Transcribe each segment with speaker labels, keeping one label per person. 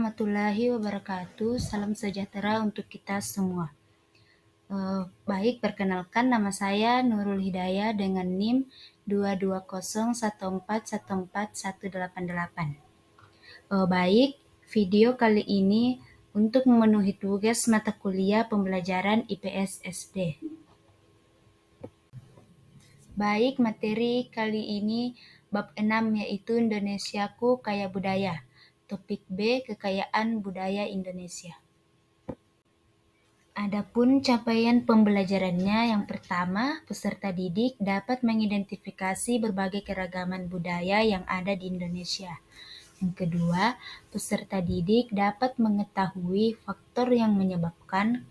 Speaker 1: warahmatullahi wabarakatuh. Salam sejahtera untuk kita semua. Baik, perkenalkan nama saya Nurul Hidayah dengan NIM 22014141188. Baik, video kali ini untuk memenuhi tugas mata kuliah pembelajaran IPS SD. Baik, materi kali ini bab 6 yaitu Indonesiaku Kaya Budaya. Topik B, Kekayaan Budaya Indonesia. Adapun capaian pembelajarannya, yang pertama, peserta didik dapat mengidentifikasi berbagai keragaman budaya yang ada di Indonesia. Yang kedua, peserta didik dapat mengetahui faktor yang menyebabkan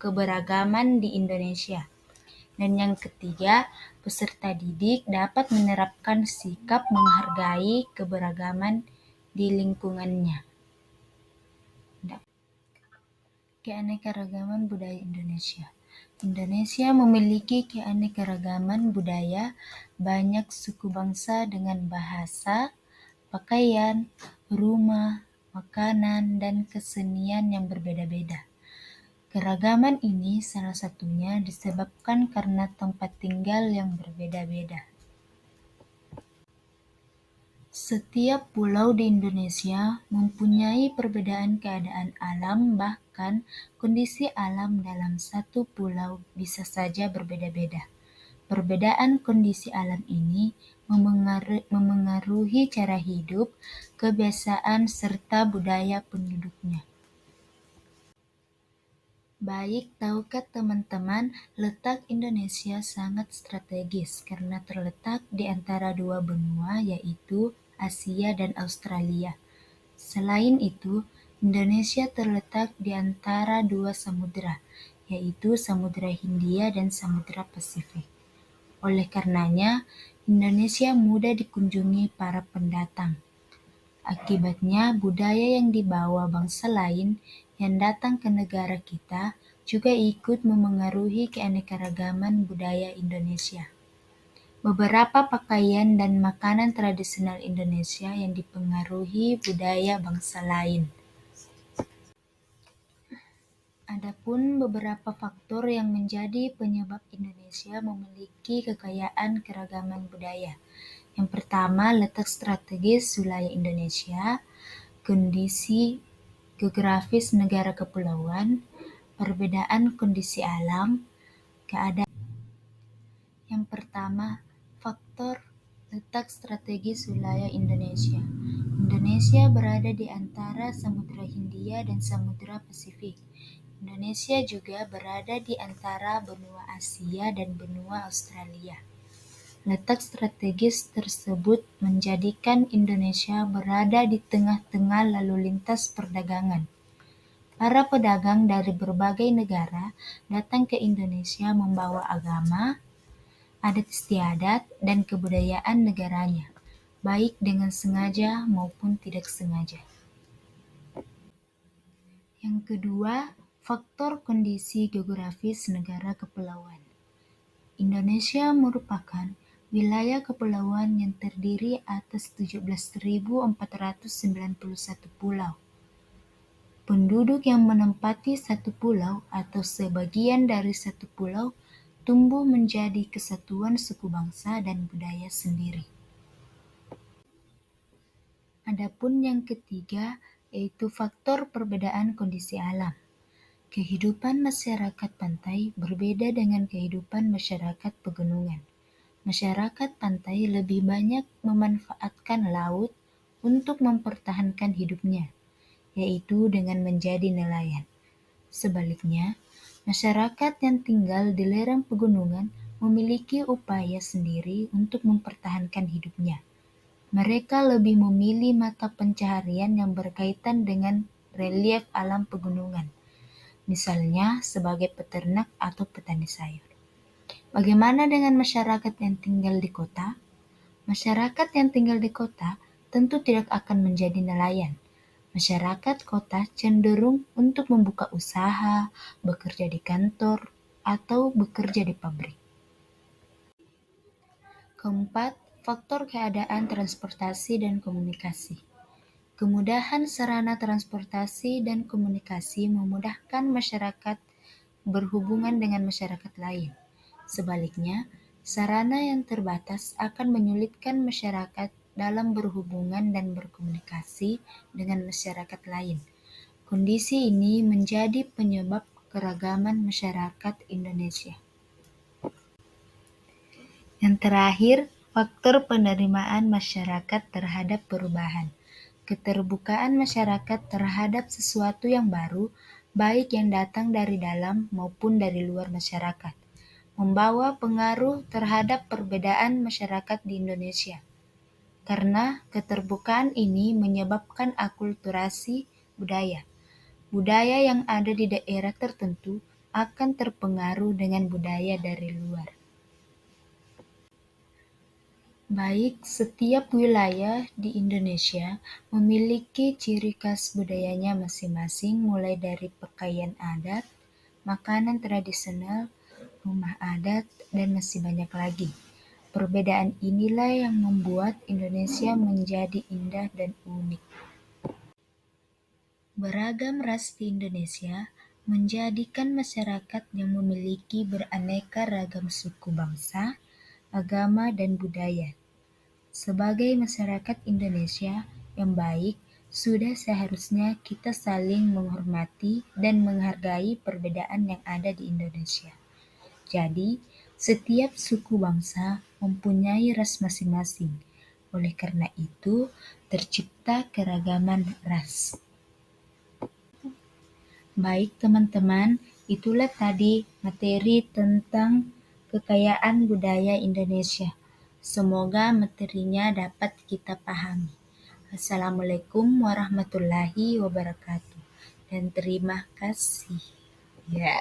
Speaker 1: keberagaman di Indonesia. Dan yang ketiga, peserta didik dapat menerapkan sikap menghargai keberagaman di lingkungannya. Keanekaragaman budaya Indonesia. Indonesia memiliki keanekaragaman budaya, banyak suku bangsa dengan bahasa, pakaian, rumah, makanan, dan kesenian yang berbeda-beda. Keragaman ini salah satunya disebabkan karena tempat tinggal yang berbeda-beda. Setiap pulau di Indonesia mempunyai perbedaan keadaan alam, bahkan kondisi alam dalam satu pulau bisa saja berbeda-beda. Perbedaan kondisi alam ini memengaruhi cara hidup, kebiasaan, serta budaya penduduknya. Baik, tahukah teman-teman, letak Indonesia sangat strategis karena terletak di antara dua benua, yaitu Asia dan Australia. Selain itu, Indonesia terletak di antara dua samudera, yaitu Samudra Hindia dan Samudra Pasifik. Oleh karenanya, Indonesia mudah dikunjungi para pendatang. Akibatnya, budaya yang dibawa bangsa lain yang datang ke negara kita juga ikut memengaruhi keanekaragaman budaya Indonesia. Beberapa pakaian dan makanan tradisional Indonesia yang dipengaruhi budaya bangsa lain. Adapun beberapa faktor yang menjadi penyebab Indonesia memiliki kekayaan keragaman budaya. Yang pertama, letak strategis wilayah Indonesia, kondisi geografis negara kepulauan, perbedaan kondisi alam, keadaan. Yang pertama, faktor letak strategis wilayah Indonesia. Indonesia berada di antara Samudra Hindia dan Samudra Pasifik. Indonesia juga berada di antara benua Asia dan benua Australia. Letak strategis tersebut menjadikan Indonesia berada di tengah-tengah lalu lintas perdagangan. Para pedagang dari berbagai negara datang ke Indonesia membawa agama, adat istiadat, dan kebudayaan negaranya, baik dengan sengaja maupun tidak sengaja. Yang kedua, faktor kondisi geografis negara kepulauan. Indonesia merupakan wilayah kepulauan yang terdiri atas 17.491 pulau. Penduduk yang menempati satu pulau atau sebagian dari satu pulau tumbuh menjadi kesatuan suku bangsa dan budaya sendiri. Adapun yang ketiga, yaitu faktor perbedaan kondisi alam. Kehidupan masyarakat pantai berbeda dengan kehidupan masyarakat pegunungan. Masyarakat pantai lebih banyak memanfaatkan laut untuk mempertahankan hidupnya, yaitu dengan menjadi nelayan. Sebaliknya, masyarakat yang tinggal di lereng pegunungan memiliki upaya sendiri untuk mempertahankan hidupnya. Mereka lebih memilih mata pencaharian yang berkaitan dengan relief alam pegunungan, misalnya sebagai peternak atau petani sayur. Bagaimana dengan masyarakat yang tinggal di kota? Masyarakat yang tinggal di kota tentu tidak akan menjadi nelayan. Masyarakat kota cenderung untuk membuka usaha, bekerja di kantor, atau bekerja di pabrik. Keempat, faktor keadaan transportasi dan komunikasi. Kemudahan sarana transportasi dan komunikasi memudahkan masyarakat berhubungan dengan masyarakat lain. Sebaliknya, sarana yang terbatas akan menyulitkan masyarakat dalam berhubungan dan berkomunikasi dengan masyarakat lain. Kondisi ini menjadi penyebab keragaman masyarakat Indonesia. Yang terakhir, faktor penerimaan masyarakat terhadap perubahan. Keterbukaan masyarakat terhadap sesuatu yang baru, baik yang datang dari dalam maupun dari luar masyarakat, membawa pengaruh terhadap perbedaan masyarakat di Indonesia. Karena keterbukaan ini menyebabkan akulturasi budaya. Budaya yang ada di daerah tertentu akan terpengaruh dengan budaya dari luar. Baik, setiap wilayah di Indonesia memiliki ciri khas budayanya masing-masing, mulai dari pakaian adat, makanan tradisional, rumah adat, dan masih banyak lagi. Perbedaan inilah yang membuat Indonesia menjadi indah dan unik. Beragam ras di Indonesia menjadikan masyarakat yang memiliki beraneka ragam suku bangsa, agama, dan budaya. Sebagai masyarakat Indonesia yang baik, sudah seharusnya kita saling menghormati dan menghargai perbedaan yang ada di Indonesia. Jadi, setiap suku bangsa mempunyai ras masing-masing. Oleh karena itu, tercipta keragaman ras. Baik teman-teman, itulah tadi materi tentang kekayaan budaya Indonesia. Semoga materinya dapat kita pahami. Assalamualaikum warahmatullahi wabarakatuh. Dan terima kasih. Ya.